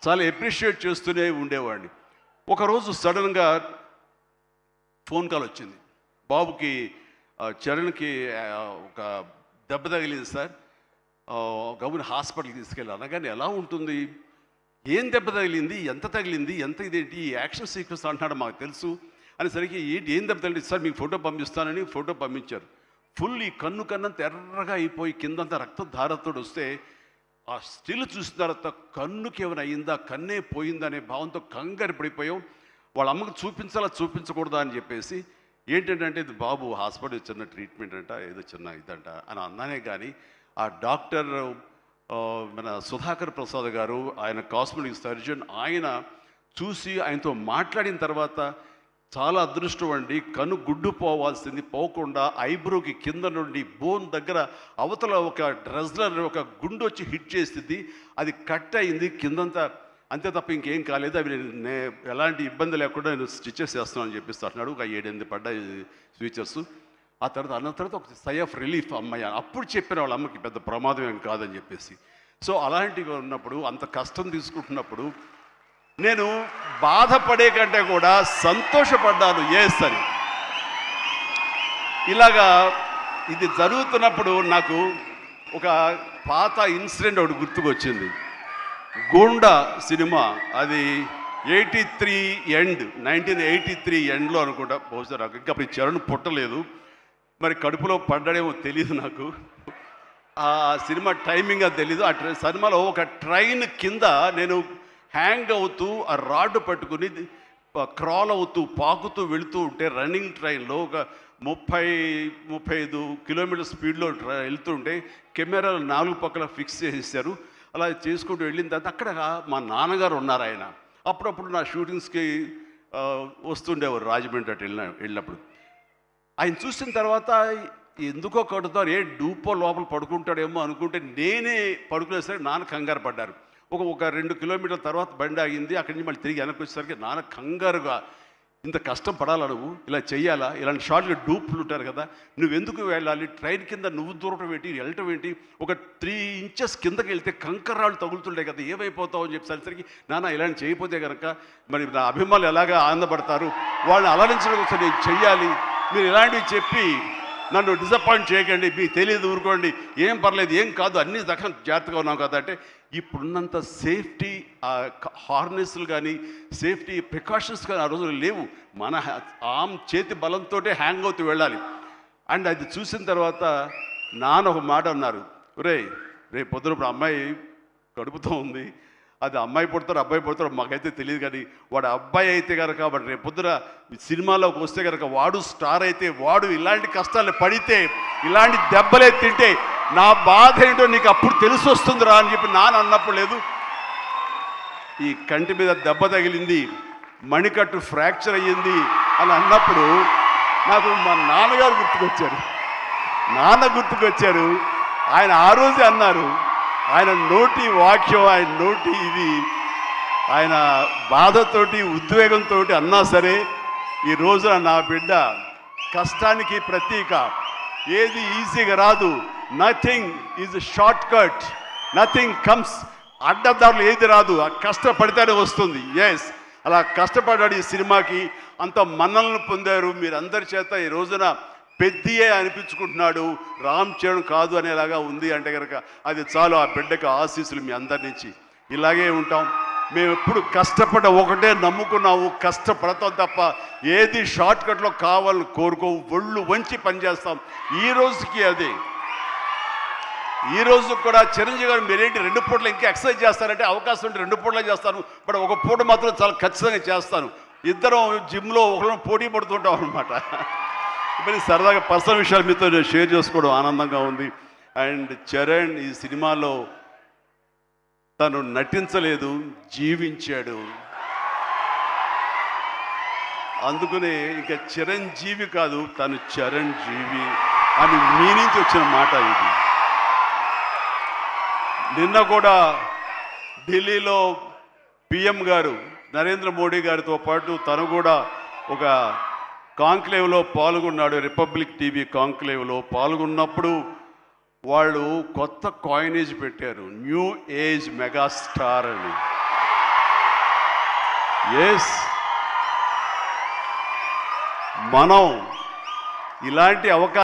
చాలా అప్రిషియేట్ చేస్తూనే ఉండేవాడిని. ఒకరోజు సడన్గా ఫోన్ కాల్ వచ్చింది. బాబుకి చరణ్కి ఒక దెబ్బ తగిలింది సార్, గవర్నమెంట్ హాస్పిటల్కి తీసుకెళ్ళి. అనగానే ఎలా ఉంటుంది, ఏం దెబ్బ తగిలింది, ఎంత తగిలింది, ఎంత ఇదేంటి, ఈ యాక్షన్ సీక్వెన్స్ అంటున్నాడు మాకు తెలుసు అనేసరికి ఏంటి ఏం దెబ్బ తగిలింది సార్, మీకు ఫోటో పంపిస్తానని ఫోటో పంపించారు. ఫుల్ ఈ కన్ను కన్నంత ఎర్రగా అయిపోయి కిందంతా రక్తధారతో వస్తే ఆ స్టిల్ చూసిన తర్వాత కన్నుకి ఏమైనా అయిందా, కన్నే పోయిందనే భావంతో కంగారు పడిపోయాం. వాళ్ళ అమ్మకి చూపించాలా చూపించకూడదా అని చెప్పేసి ఏంటంటే ఇది బాబు హాస్పిటల్ చిన్న ట్రీట్మెంట్ అంట, ఏదో చిన్న ఇదంట అని అన్నానే. కానీ ఆ డాక్టర్ మన సుధాకర్ ప్రసాద్ గారు, ఆయన కాస్మెటిక్ సర్జన్, ఆయన చూసి ఆయనతో మాట్లాడిన తర్వాత చాలా అదృష్టం అండి, కన్ను గుడ్డు పోవాల్సింది పోకుండా ఐబ్రోకి కింద నుండి బోన్ దగ్గర అవతల ఒక డ్రెస్లర్ ఒక గుండు వచ్చి హిట్ చేసింది, అది కట్ అయింది కిందంతా, అంతే తప్ప ఇంకేం కాలేదు. అవి నేను ఎలాంటి ఇబ్బంది లేకుండా నేను స్టిచెస్ చేస్తున్నాను అని చెప్పేసి అంటున్నాడు. ఒక 7-8 పడ్డాయి ఫీచర్స్. ఆ తర్వాత అన్న తర్వాత ఒక సై ఆఫ్ రిలీఫ్ అమ్మాయి అప్పుడు చెప్పిన వాళ్ళ అమ్మకి పెద్ద ప్రమాదం ఏం కాదని చెప్పేసి. సో అలాంటివి ఉన్నప్పుడు, అంత కష్టం తీసుకుంటున్నప్పుడు నేను బాధపడే కంటే కూడా సంతోషపడ్డాను ఎస్ అని. ఇలాగా ఇది జరుగుతున్నప్పుడు నాకు ఒక పాత ఇన్సిడెంట్ ఒకటి గుర్తుకొచ్చింది. గూండా సినిమా, అది 1983 ఎండ్లో అనుకుంటా, బహుశా నాకు ఇంకా అప్పుడు చరణ్ పుట్టలేదు, మరి కడుపులో పడ్డాడేమో తెలియదు నాకు. ఆ సినిమా టైమింగ్ అది తెలీదు. ఆ సినిమాలో ఒక ట్రైన్ కింద నేను హ్యాంగ్ అవుతూ ఆ రాడ్ పట్టుకుని క్రాల్ అవుతూ పాకుతూ వెళుతూ ఉంటే, రన్నింగ్ ట్రైన్లో ఒక 30-35 కిలోమీటర్ స్పీడ్లో వెళ్తుంటే కెమెరాలు 4 పక్కల ఫిక్స్ చేసేసారు. అలా చేసుకుంటూ వెళ్ళిన తర్వాత అక్కడ మా నాన్నగారు ఉన్నారు. ఆయన అప్పుడప్పుడు నా షూటింగ్స్కి వస్తుండేవారు, రాజమండ్రి అటు వెళ్ళినప్పుడు. ఆయన చూసిన తర్వాత ఎందుకో కడుతారు, ఏ డూపో లోపల పడుకుంటాడేమో అనుకుంటే నేనే పడుకునేసరికి నాన్న కంగారు పడ్డారు. ఒక 2 కిలోమీటర్ల తర్వాత బండి ఆగింది. అక్కడి నుంచి మళ్ళీ తిరిగి వెనక్కి వచ్చేసరికి నాన్న కంగారుగా, ఇంత కష్టం పడాలా నువ్వు, ఇలా చెయ్యాలా, ఇలాంటి షార్ట్గా డూప్లు ఉంటారు కదా, నువ్వెందుకు వెళ్ళాలి, ట్రైన్ కింద నువ్వు దూరటం ఏంటి, వెళ్ళటం ఏంటి, ఒక 3 ఇంచెస్ కిందకి వెళ్తే కంకర్రాళ్ళు తగులుతుంటాయి కదా, ఏమైపోతావు అని చెప్పేసరికి, నాన్న ఇలాంటి చేయకపోతే కనుక మరి నా అభిమానులు ఎలాగా ఆనందపడతారు, వాళ్ళని అలరించడం కోసం నేను చెయ్యాలి, మీరు ఇలాంటివి చెప్పి నన్ను డిసప్పాయింట్ చేయకండి, మీకు తెలియదు ఊరుకోండి, ఏం పర్లేదు, ఏం కాదు, అన్ని రకం జాగ్రత్తగా ఉన్నాం కదా అంటే, ఇప్పుడున్నంత సేఫ్టీ హార్నెస్లు కానీ సేఫ్టీ ప్రికాషన్స్ కానీ ఆ రోజులు లేవు. మన చేతి బలంతో హ్యాంగ్ అవుతూ వెళ్ళాలి. అండ్ అది చూసిన తర్వాత నాన్న ఒక మాట అన్నారు, రేపు పొద్దున అమ్మాయి కడుపుతో ఉంది, అది అమ్మాయి పుడతారు అబ్బాయి పుడతారు మాకైతే తెలియదు, కానీ వాడు అబ్బాయి అయితే కనుక వాడు రేపు పొద్దున సినిమాలోకి వస్తే కనుక వాడు స్టార్ అయితే, వాడు ఇలాంటి కష్టాలు పడితే, ఇలాంటి దెబ్బలే తింటే నా బాధ ఏంటో నీకు అప్పుడు తెలిసి వస్తుందిరా అని చెప్పి నాన్న అన్నప్పుడు లేదు. ఈ కంటి మీద దెబ్బ తగిలింది, మణికట్టు ఫ్రాక్చర్ అయ్యింది అని అన్నప్పుడు నాకు మా నాన్నగారు గుర్తుకొచ్చారు. ఆయన ఆ రోజే అన్నారు, ఆయన నోటి వాక్యం, ఆయన నోటి ఇది, ఆయన బాధతోటి ఉద్వేగంతో అన్నా సరే, ఈ రోజున నా బిడ్డ కష్టానికి ప్రతీక, ఏది ఈజీగా రాదు, nothing is short cut, nothing comes, అడ్డదారులు ఏది రాదు, ఆ కష్టపడితేనే వస్తుంది. ఎస్, అలా కష్టపడ్డాడు. ఈ సినిమాకి అంత మన్నలను పొందారు మీరందరి చేత. ఈ రోజున పెద్దయే అనిపించుకుంటున్నాడు, రామ్ చరణ్ కాదు అనేలాగా ఉంది అంటే కనుక అది చాలు. ఆ బిడ్డకు ఆశీస్సులు మీ అందరి నుంచి. ఇలాగే ఉంటాం మేము. ఎప్పుడు కష్టపడ్డ ఒకటే నమ్ముకున్నాము, కష్టపడతాం తప్ప ఏది షార్ట్ కట్లో కావాలని కోరుకోవు, ఒళ్ళు వంచి పనిచేస్తాం. ఈ రోజుకి అదే. ఈ రోజు కూడా చిరంజీవి గారు మీరేంటి 2 పూటలు ఇంకా ఎక్సర్సైజ్ చేస్తారంటే, అవకాశం ఉంటే 2 పూటలే చేస్తాను, బట్ ఒక పూట మాత్రం చాలా ఖచ్చితంగా చేస్తాను. ఇద్దరం జిమ్లో ఒకరిని పోటీ పడుతుంటాం అనమాట. మరి సరదాగా పర్సనల్ విషయాలు మీతో నేను షేర్ చేసుకోవడం ఆనందంగా ఉంది. అండ్ చరణ్ ఈ సినిమాలో తను నటించలేదు, జీవించాడు. అందుకనే ఇక చిరంజీవి కాదు, తను చరణ్ జీవి అని మీ నుంచి వచ్చిన మాట ఇది. నిన్న కూడా ఢిల్లీలో పిఎం గారు నరేంద్ర మోడీ గారితో పాటు తను కూడా ఒక కాంక్లేవ్లో పాల్గొన్నాడు. రిపబ్లిక్ టీవీ కాంక్లేవ్లో పాల్గొన్నప్పుడు వాళ్ళు కొత్త కాయినేజ్ పెట్టారు, న్యూ ఏజ్ మెగాస్టార్ అని. ఎస్, మనం ఇలాంటి అవకాశం